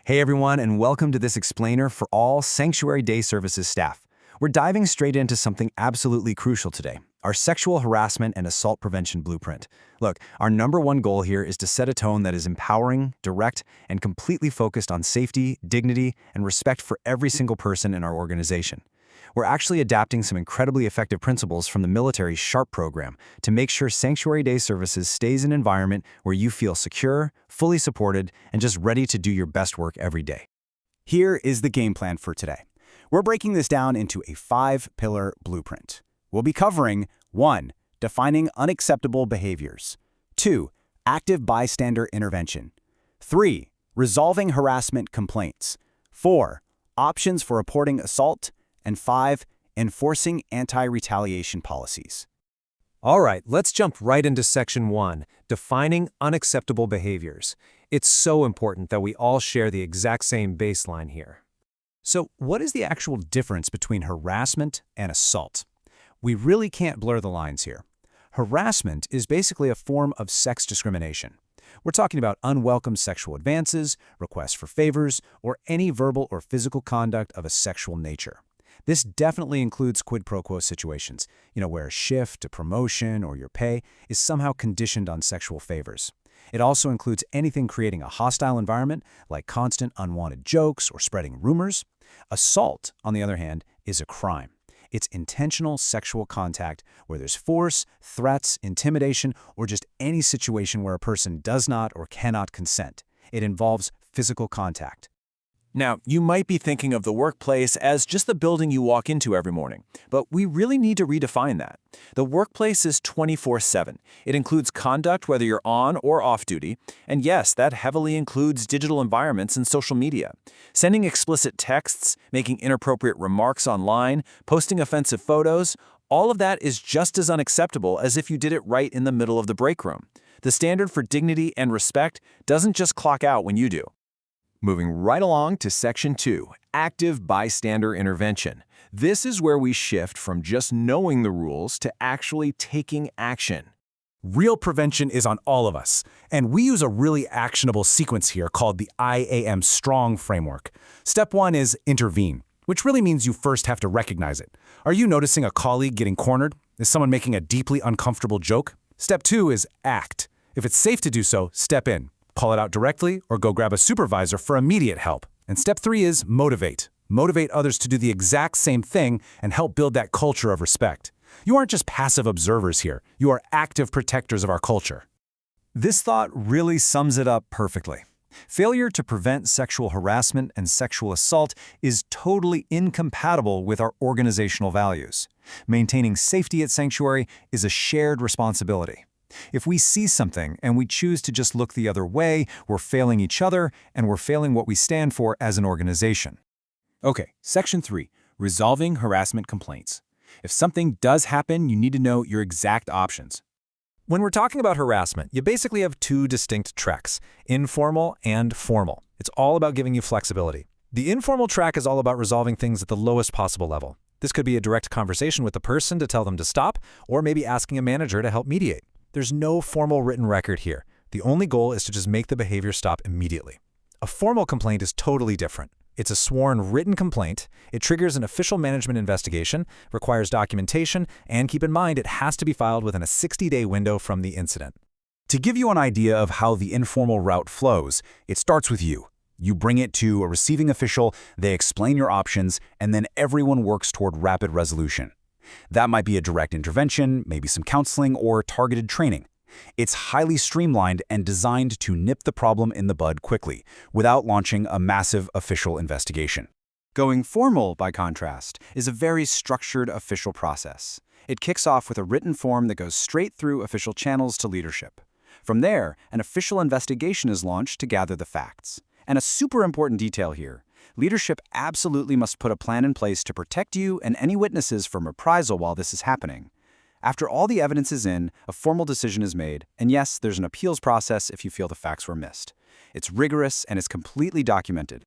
Hey everyone, and welcome to this explainer for all Sanctuary Day Services staff. We're diving straight into something absolutely crucial today, our sexual harassment and assault prevention blueprint. Look, our number one goal here is to set a tone that is empowering, direct, and completely focused on safety, dignity, and respect for every single person in our organization. We're actually adapting some incredibly effective principles from the military's SHARP program to make sure Sanctuary Day Services stays an environment where you feel secure, fully supported, and just ready to do your best work every day. Here is the game plan for today. We're breaking this down into a 5-pillar blueprint. We'll be covering 1. Defining unacceptable behaviors. 2. Active bystander intervention. 3. Resolving harassment complaints. 4. Options for reporting assault. And 5. Enforcing anti-retaliation policies. All right, let's jump right into Section 1, defining unacceptable behaviors. It's so important that we all share the exact same baseline here. So, what is the actual difference between harassment and assault? We really can't blur the lines here. Harassment is basically a form of sex discrimination. We're talking about unwelcome sexual advances, requests for favors, or any verbal or physical conduct of a sexual nature. This definitely includes quid pro quo situations, where a shift, a promotion, or your pay is somehow conditioned on sexual favors. It also includes anything creating a hostile environment, like constant unwanted jokes or spreading rumors. Assault, on the other hand, is a crime. It's intentional sexual contact where there's force, threats, intimidation, or just any situation where a person does not or cannot consent. It involves physical contact. Now, you might be thinking of the workplace as just the building you walk into every morning, but we really need to redefine that. The workplace is 24/7. It includes conduct whether you're on or off duty, and yes, that heavily includes digital environments and social media. Sending explicit texts, making inappropriate remarks online, posting offensive photos, all of that is just as unacceptable as if you did it right in the middle of the break room. The standard for dignity and respect doesn't just clock out when you do. Moving right along to Section 2, Active Bystander Intervention. This is where we shift from just knowing the rules to actually taking action. Real prevention is on all of us, and we use a really actionable sequence here called the IAM Strong framework. Step 1 is intervene, which really means you first have to recognize it. Are you noticing a colleague getting cornered? Is someone making a deeply uncomfortable joke? Step 2 is act. If it's safe to do so, step in. Call it out directly or go grab a supervisor for immediate help. And step 3 is motivate. Motivate others to do the exact same thing and help build that culture of respect. You aren't just passive observers here. You are active protectors of our culture. This thought really sums it up perfectly. Failure to prevent sexual harassment and sexual assault is totally incompatible with our organizational values. Maintaining safety at Sanctuary is a shared responsibility. If we see something and we choose to just look the other way, we're failing each other and we're failing what we stand for as an organization. Okay, Section 3, Resolving Harassment Complaints. If something does happen, you need to know your exact options. When we're talking about harassment, you basically have two distinct tracks, informal and formal. It's all about giving you flexibility. The informal track is all about resolving things at the lowest possible level. This could be a direct conversation with the person to tell them to stop, or maybe asking a manager to help mediate. There's no formal written record here. The only goal is to just make the behavior stop immediately. A formal complaint is totally different. It's a sworn written complaint. It triggers an official management investigation, requires documentation, and keep in mind it has to be filed within a 60-day window from the incident. To give you an idea of how the informal route flows, it starts with you. You bring it to a receiving official, they explain your options, and then everyone works toward rapid resolution. That might be a direct intervention, maybe some counseling, or targeted training. It's highly streamlined and designed to nip the problem in the bud quickly, without launching a massive official investigation. Going formal, by contrast, is a very structured official process. It kicks off with a written form that goes straight through official channels to leadership. From there, an official investigation is launched to gather the facts. And a super important detail here. Leadership absolutely must put a plan in place to protect you and any witnesses from reprisal while this is happening. After all the evidence is in, a formal decision is made, and yes, there's an appeals process if you feel the facts were missed. It's rigorous and is completely documented.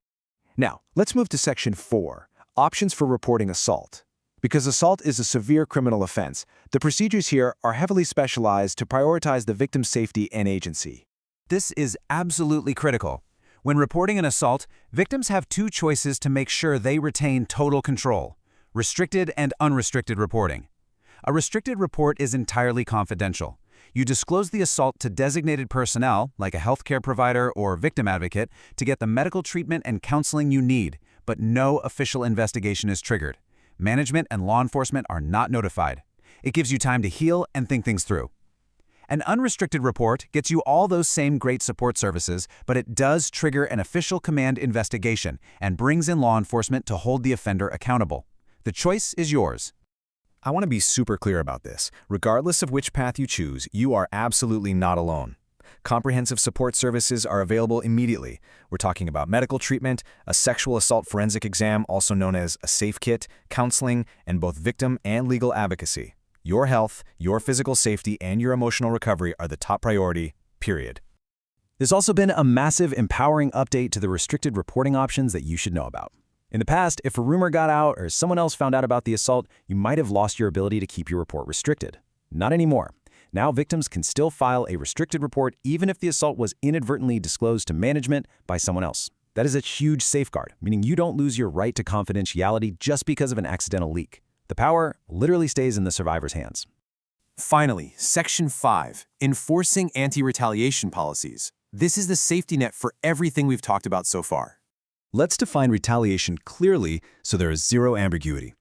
Now, let's move to Section 4, Options for Reporting Assault. Because assault is a severe criminal offense, the procedures here are heavily specialized to prioritize the victim's safety and agency. This is absolutely critical. When reporting an assault, victims have two choices to make sure they retain total control: restricted and unrestricted reporting. A restricted report is entirely confidential. You disclose the assault to designated personnel, like a healthcare provider or victim advocate, to get the medical treatment and counseling you need, but no official investigation is triggered. Management and law enforcement are not notified. It gives you time to heal and think things through. An unrestricted report gets you all those same great support services, but it does trigger an official command investigation and brings in law enforcement to hold the offender accountable. The choice is yours. I want to be super clear about this. Regardless of which path you choose, you are absolutely not alone. Comprehensive support services are available immediately. We're talking about medical treatment, a sexual assault forensic exam, also known as a SAFE kit, counseling, and both victim and legal advocacy. Your health, your physical safety, and your emotional recovery are the top priority, period. There's also been a massive, empowering update to the restricted reporting options that you should know about. In the past, if a rumor got out or someone else found out about the assault, you might have lost your ability to keep your report restricted. Not anymore. Now victims can still file a restricted report even if the assault was inadvertently disclosed to management by someone else. That is a huge safeguard, meaning you don't lose your right to confidentiality just because of an accidental leak. The power literally stays in the survivor's hands. Finally, Section 5, Enforcing Anti-Retaliation Policies. This is the safety net for everything we've talked about so far. Let's define retaliation clearly so there is zero ambiguity.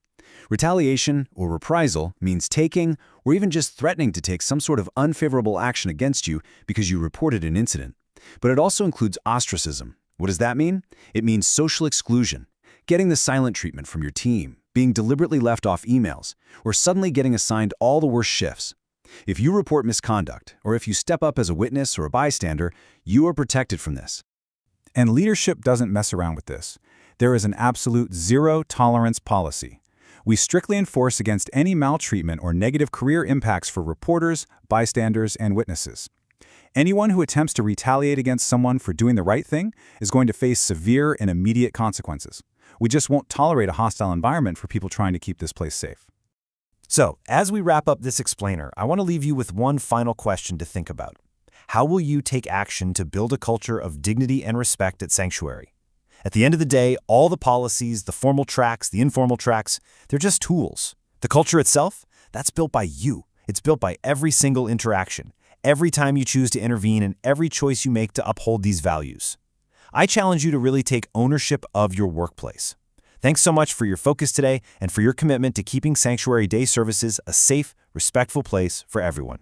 Retaliation, or reprisal, means taking or even just threatening to take some sort of unfavorable action against you because you reported an incident. But it also includes ostracism. What does that mean? It means social exclusion, getting the silent treatment from your team, being deliberately left off emails, or suddenly getting assigned all the worst shifts. If you report misconduct, or if you step up as a witness or a bystander, you are protected from this. And leadership doesn't mess around with this. There is an absolute zero-tolerance policy. We strictly enforce against any maltreatment or negative career impacts for reporters, bystanders, and witnesses. Anyone who attempts to retaliate against someone for doing the right thing is going to face severe and immediate consequences. We just won't tolerate a hostile environment for people trying to keep this place safe. So, as we wrap up this explainer, I want to leave you with one final question to think about. How will you take action to build a culture of dignity and respect at Sanctuary? At the end of the day, all the policies, the formal tracks, the informal tracks, they're just tools. The culture itself, that's built by you. It's built by every single interaction, every time you choose to intervene, and every choice you make to uphold these values. I challenge you to really take ownership of your workplace. Thanks so much for your focus today and for your commitment to keeping Sanctuary Day services a safe, respectful place for everyone.